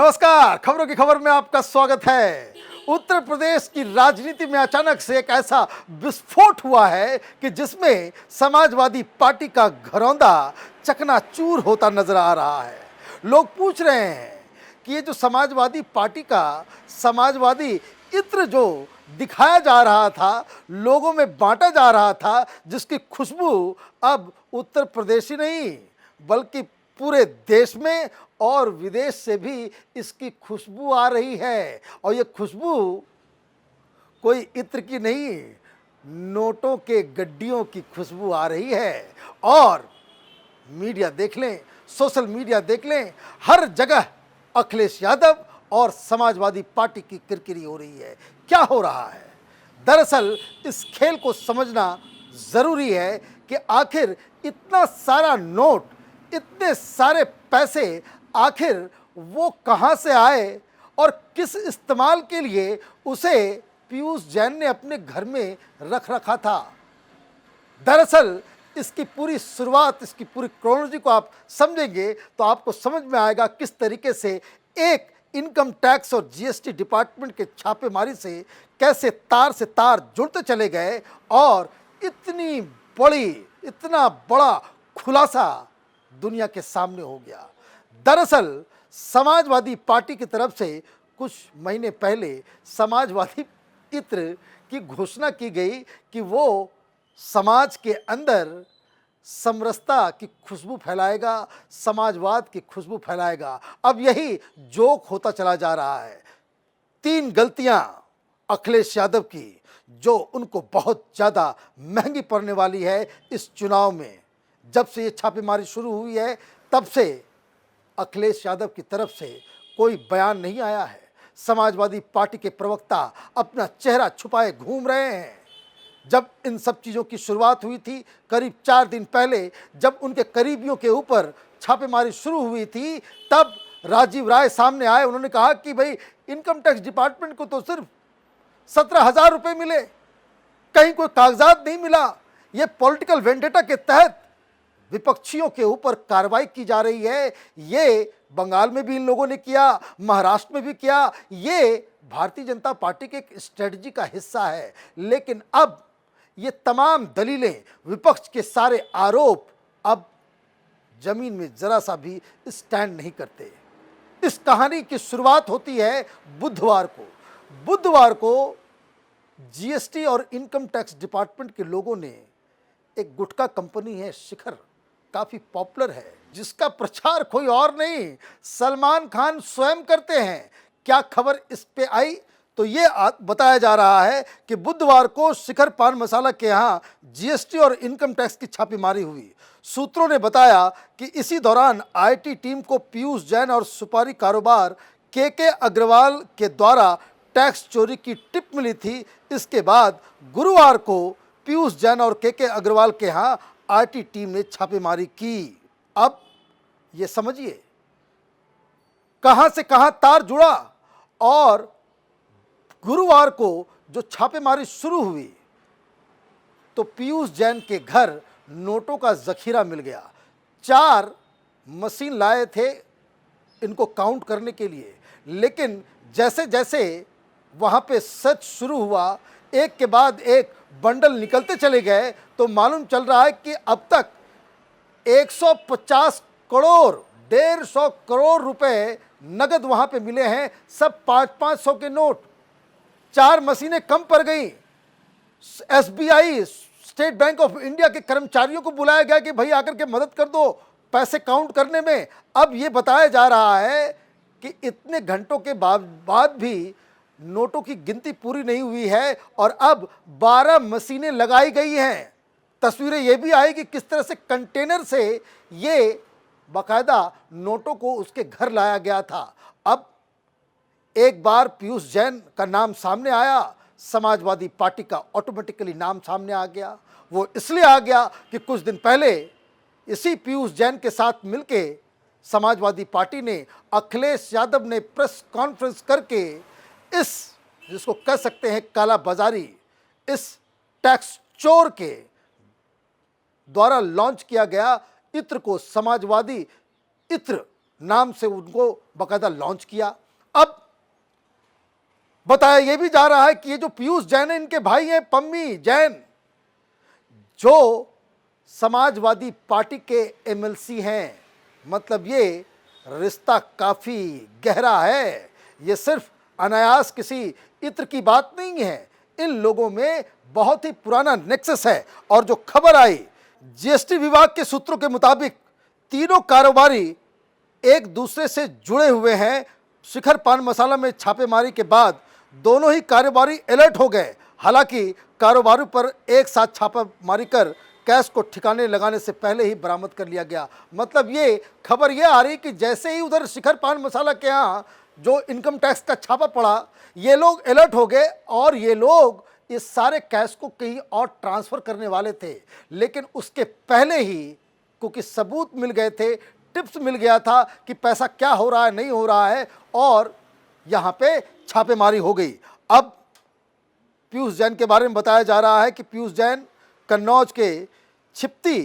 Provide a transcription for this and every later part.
नमस्कार, खबरों की खबर में आपका स्वागत है। उत्तर प्रदेश की राजनीति में अचानक से एक ऐसा विस्फोट हुआ है कि जिसमें समाजवादी पार्टी का घरौंदा चकनाचूर होता नजर आ रहा है। लोग पूछ रहे हैं कि ये जो समाजवादी पार्टी का समाजवादी इत्र जो दिखाया जा रहा था, लोगों में बांटा जा रहा था, जिसकी खुशबू अब उत्तर प्रदेश ही नहीं बल्कि पूरे देश में और विदेश से भी इसकी खुशबू आ रही है। और ये खुशबू कोई इत्र की नहीं, नोटों के गड्डियों की खुशबू आ रही है। और मीडिया देख लें, सोशल मीडिया देख लें, हर जगह अखिलेश यादव और समाजवादी पार्टी की किरकिरी हो रही है। क्या हो रहा है? दरअसल इस खेल को समझना ज़रूरी है कि आखिर इतना सारा नोट, इतने सारे पैसे आखिर वो कहाँ से आए और किस इस्तेमाल के लिए उसे पीयूष जैन ने अपने घर में रख रखा था। दरअसल इसकी पूरी शुरुआत, इसकी पूरी क्रोनोलॉजी को आप समझेंगे तो आपको समझ में आएगा किस तरीके से एक इनकम टैक्स और जीएसटी डिपार्टमेंट के छापेमारी से कैसे तार से तार जुड़ते चले गए और इतना बड़ा खुलासा दुनिया के सामने हो गया। दरअसल समाजवादी पार्टी की तरफ से कुछ महीने पहले समाजवादी इत्र की घोषणा की गई कि वो समाज के अंदर समरसता की खुशबू फैलाएगा, समाजवाद की खुशबू फैलाएगा। अब यही जोक होता चला जा रहा है। 3 गलतियां अखिलेश यादव की जो उनको बहुत ज़्यादा महंगी पड़ने वाली है इस चुनाव में। जब से ये छापेमारी शुरू हुई है तब से अखिलेश यादव की तरफ से कोई बयान नहीं आया है। समाजवादी पार्टी के प्रवक्ता अपना चेहरा छुपाए घूम रहे हैं। जब इन सब चीज़ों की शुरुआत हुई थी करीब 4 दिन पहले, जब उनके करीबियों के ऊपर छापेमारी शुरू हुई थी, तब राजीव राय सामने आए। उन्होंने कहा कि भाई इनकम टैक्स डिपार्टमेंट को तो सिर्फ 17,000 रुपये मिले, कहीं कोई कागजात नहीं मिला। ये पॉलिटिकल वेंडेटा के तहत विपक्षियों के ऊपर कार्रवाई की जा रही है। ये बंगाल में भी इन लोगों ने किया, महाराष्ट्र में भी किया। ये भारतीय जनता पार्टी के एक स्ट्रेटजी का हिस्सा है। लेकिन अब ये तमाम दलीलें, विपक्ष के सारे आरोप अब जमीन में जरा सा भी स्टैंड नहीं करते। इस कहानी की शुरुआत होती है बुधवार को जीएसटी और इनकम टैक्स डिपार्टमेंट के लोगों ने, एक गुटखा कंपनी है शिखर, काफ़ी पॉपुलर है, जिसका प्रचार कोई और नहीं सलमान खान स्वयं करते हैं। क्या खबर इस पे आई तो ये बताया जा रहा है कि बुधवार को शिखर पान मसाला के यहाँ जीएसटी और इनकम टैक्स की छापेमारी हुई। सूत्रों ने बताया कि इसी दौरान आईटी टीम को पीयूष जैन और सुपारी कारोबार के अग्रवाल के द्वारा टैक्स चोरी की टिप मिली थी। इसके बाद गुरुवार को पीयूष जैन और के अग्रवाल के यहाँ आईटी टीम ने छापेमारी की। अब ये समझिए कहां से कहां तार जुड़ा। और गुरुवार को जो छापेमारी शुरू हुई तो पीयूष जैन के घर नोटों का जखीरा मिल गया। 4 मशीन लाए थे इनको काउंट करने के लिए, लेकिन जैसे जैसे वहां पे सर्च शुरू हुआ, एक के बाद एक बंडल निकलते चले गए तो मालूम चल रहा है कि अब तक 150 करोड़ 150 करोड़ रुपए नगद वहां पे मिले हैं। सब 500 के नोट। 4 मशीनें कम पड़ गई। SBI, state bank of India के कर्मचारियों को बुलाया गया कि भाई आकर के मदद कर दो पैसे काउंट करने में। अब ये बताया जा रहा है कि इतने घंटों के बाद भी नोटों की गिनती पूरी नहीं हुई है और अब 12 मशीनें लगाई गई हैं। तस्वीरें ये भी आई कि किस तरह से कंटेनर से ये बाकायदा नोटों को उसके घर लाया गया था। अब एक बार पीयूष जैन का नाम सामने आया, समाजवादी पार्टी का ऑटोमेटिकली नाम सामने आ गया। वो इसलिए आ गया कि कुछ दिन पहले इसी पीयूष जैन के साथ मिलके समाजवादी पार्टी ने, अखिलेश यादव ने प्रेस कॉन्फ्रेंस करके इस, जिसको कह सकते हैं काला बाजारी, इस टैक्स चोर के द्वारा लॉन्च किया गया इत्र को समाजवादी इत्र नाम से उनको बाकायदा लॉन्च किया। अब बताया यह भी जा रहा है कि ये जो पीयूष जैन है, इनके भाई हैं पम्मी जैन, जो समाजवादी पार्टी के एमएलसी हैं। मतलब ये रिश्ता काफी गहरा है, ये सिर्फ अनायास किसी इत्र की बात नहीं है। इन लोगों में बहुत ही पुराना नेक्सस है। और जो खबर आई जीएसटी विभाग के सूत्रों के मुताबिक, तीनों कारोबारी एक दूसरे से जुड़े हुए हैं। शिखर पान मसाला में छापेमारी के बाद दोनों ही कारोबारी अलर्ट हो गए। हालांकि कारोबारी पर एक साथ छापेमारी कर कैश को ठिकाने लगाने से पहले ही बरामद कर लिया गया। मतलब ये खबर ये आ रही कि जैसे ही उधर शिखर पान मसाला के यहाँ जो इनकम टैक्स का छापा पड़ा, ये लोग अलर्ट हो गए और ये लोग इस सारे कैश को कहीं और ट्रांसफ़र करने वाले थे। लेकिन उसके पहले ही क्योंकि सबूत मिल गए थे, टिप्स मिल गया था कि पैसा क्या हो रहा है नहीं हो रहा है, और यहाँ पे छापेमारी हो गई। अब पीयूष जैन के बारे में बताया जा रहा है कि पीयूष जैन कन्नौज के छिप्ती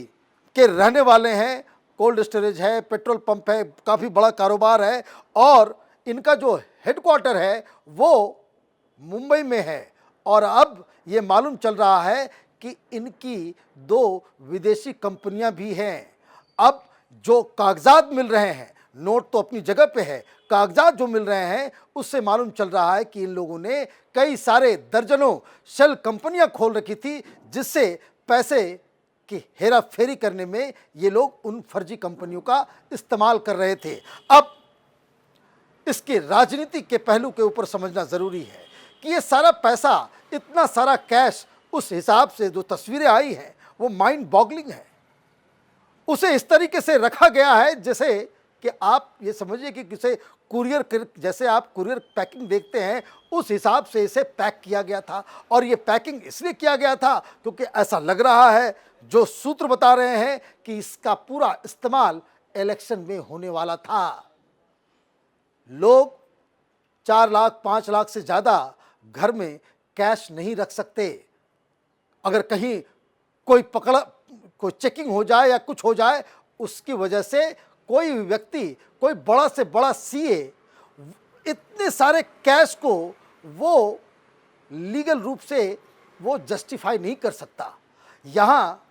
के रहने वाले हैं। कोल्ड स्टोरेज है, पेट्रोल पंप है, काफ़ी बड़ा कारोबार है और इनका जो हेडक्वार्टर है वो मुंबई में है। और अब ये मालूम चल रहा है कि इनकी 2 विदेशी कंपनियां भी हैं। अब जो कागजात मिल रहे हैं, नोट तो अपनी जगह पे है, कागजात जो मिल रहे हैं उससे मालूम चल रहा है कि इन लोगों ने कई सारे दर्जनों शेल कंपनियां खोल रखी थी, जिससे पैसे की हेरा फेरी करने में ये लोग उन फर्जी कंपनियों का इस्तेमाल कर रहे थे। अब इसके राजनीति के पहलू के ऊपर समझना ज़रूरी है कि ये सारा पैसा, इतना सारा कैश, उस हिसाब से जो तस्वीरें आई हैं वो माइंड बॉगलिंग है। उसे इस तरीके से रखा गया है जैसे कि आप ये समझिए कि किसे कुरियर, जैसे आप कुरियर पैकिंग देखते हैं उस हिसाब से इसे पैक किया गया था। और ये पैकिंग इसलिए किया गया था क्योंकि ऐसा लग रहा है, जो सूत्र बता रहे हैं कि इसका पूरा इस्तेमाल इलेक्शन में होने वाला था। लोग 4 लाख 5 लाख से ज़्यादा घर में कैश नहीं रख सकते। अगर कहीं कोई चेकिंग हो जाए या कुछ हो जाए, उसकी वजह से कोई व्यक्ति, कोई बड़ा से बड़ा सीए इतने सारे कैश को वो लीगल रूप से वो जस्टिफाई नहीं कर सकता। यहाँ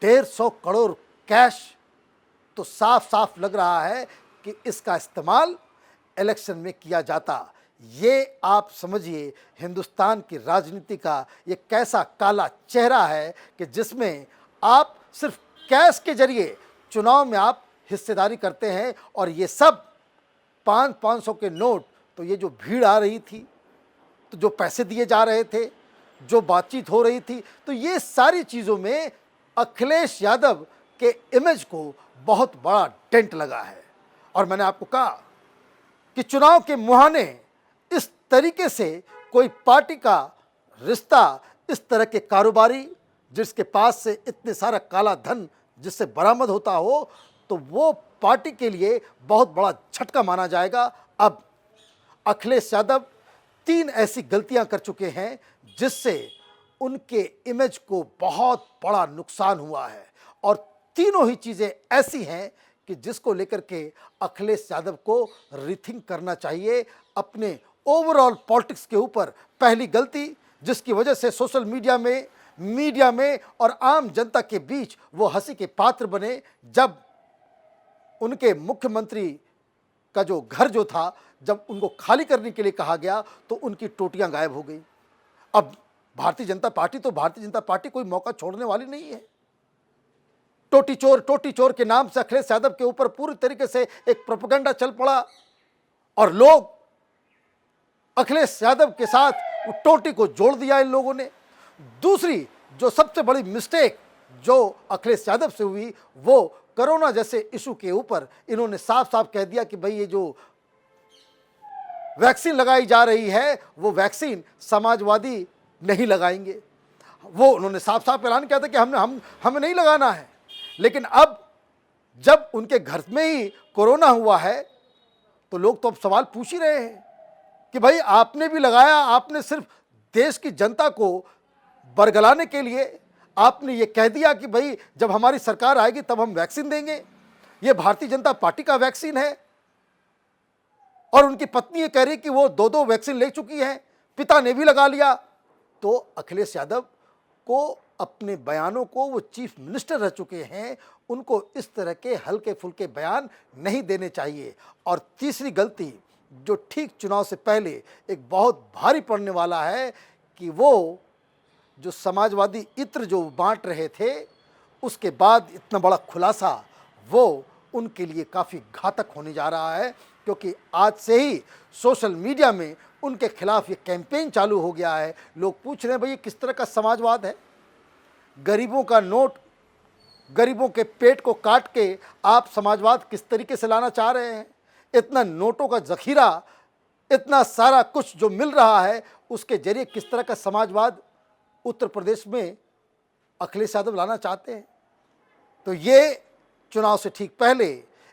150 करोड़ कैश, तो साफ साफ लग रहा है कि इसका इस्तेमाल इलेक्शन में किया जाता। ये आप समझिए हिंदुस्तान की राजनीति का ये कैसा काला चेहरा है कि जिसमें आप सिर्फ कैश के जरिए चुनाव में आप हिस्सेदारी करते हैं। और ये सब 500 के नोट, तो ये जो भीड़ आ रही थी, तो जो पैसे दिए जा रहे थे, जो बातचीत हो रही थी, तो ये सारी चीज़ों में अखिलेश यादव के इमेज को बहुत बड़ा डेंट लगा है। और मैंने आपको कहा कि चुनाव के मुहाने इस तरीके से कोई पार्टी का रिश्ता, इस तरह के कारोबारी जिसके पास से इतने सारा काला धन जिससे बरामद होता हो, तो वो पार्टी के लिए बहुत बड़ा झटका माना जाएगा। अब अखिलेश यादव 3 ऐसी गलतियां कर चुके हैं जिससे उनके इमेज को बहुत बड़ा नुकसान हुआ है। और तीनों ही चीज़ें ऐसी हैं कि जिसको लेकर के अखिलेश यादव को रीथिंक करना चाहिए अपने ओवरऑल पॉलिटिक्स के ऊपर। पहली गलती जिसकी वजह से सोशल मीडिया में और आम जनता के बीच वो हंसी के पात्र बने, जब उनके मुख्यमंत्री का जो घर जो था, जब उनको खाली करने के लिए कहा गया तो उनकी टोटियां गायब हो गई। अब भारतीय जनता पार्टी कोई मौका छोड़ने वाली नहीं है। टोटी चोर के नाम से अखिलेश यादव के ऊपर पूरी तरीके से एक प्रोपेगेंडा चल पड़ा और लोग अखिलेश यादव के साथ वो टोटी को जोड़ दिया इन लोगों ने। दूसरी जो सबसे बड़ी मिस्टेक जो अखिलेश यादव से हुई, वो कोरोना जैसे इशू के ऊपर इन्होंने साफ साफ कह दिया कि भाई ये जो वैक्सीन लगाई जा रही है वो वैक्सीन समाजवादी नहीं लगाएंगे। वो उन्होंने साफ साफ ऐलान किया था कि हमें नहीं लगाना है। लेकिन अब जब उनके घर में ही कोरोना हुआ है तो लोग तो अब सवाल पूछ ही रहे हैं कि भाई आपने भी लगाया, आपने सिर्फ देश की जनता को बरगलाने के लिए आपने ये कह दिया कि भाई जब हमारी सरकार आएगी तब हम वैक्सीन देंगे। ये भारतीय जनता पार्टी का वैक्सीन है और उनकी पत्नी ये कह रही कि वो दो दो वैक्सीन ले चुकी हैं, पिता ने भी लगा लिया। तो अखिलेश यादव को अपने बयानों को, वो चीफ मिनिस्टर रह चुके हैं, उनको इस तरह के हल्के फुल्के बयान नहीं देने चाहिए। और तीसरी गलती जो ठीक चुनाव से पहले एक बहुत भारी पड़ने वाला है कि वो जो समाजवादी इत्र जो बांट रहे थे, उसके बाद इतना बड़ा खुलासा वो उनके लिए काफ़ी घातक होने जा रहा है, क्योंकि आज से ही सोशल मीडिया में उनके खिलाफ ये कैंपेन चालू हो गया है। लोग पूछ रहे हैं भाई ये किस तरह का समाजवाद है? गरीबों का नोट, गरीबों के पेट को काट के आप समाजवाद किस तरीके से लाना चाह रहे हैं? इतना नोटों का ज़ख़ीरा, इतना सारा कुछ जो मिल रहा है, उसके जरिए किस तरह का समाजवाद उत्तर प्रदेश में अखिलेश यादव लाना चाहते हैं? तो ये चुनाव से ठीक पहले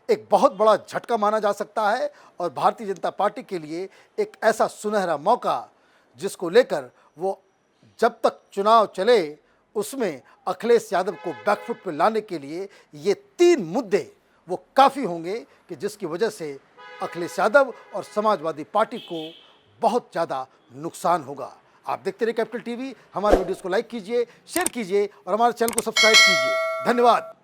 एक बहुत बड़ा झटका माना जा सकता है और भारतीय जनता पार्टी के लिए एक ऐसा सुनहरा मौका जिसको लेकर वो जब तक चुनाव चले उसमें अखिलेश यादव को बैकफुट पर लाने के लिए ये 3 मुद्दे वो काफ़ी होंगे कि जिसकी वजह से अखिलेश यादव और समाजवादी पार्टी को बहुत ज़्यादा नुकसान होगा। आप देखते रहिए कैपिटल टीवी, हमारे वीडियोस को लाइक कीजिए, शेयर कीजिए और हमारे चैनल को सब्सक्राइब कीजिए। धन्यवाद।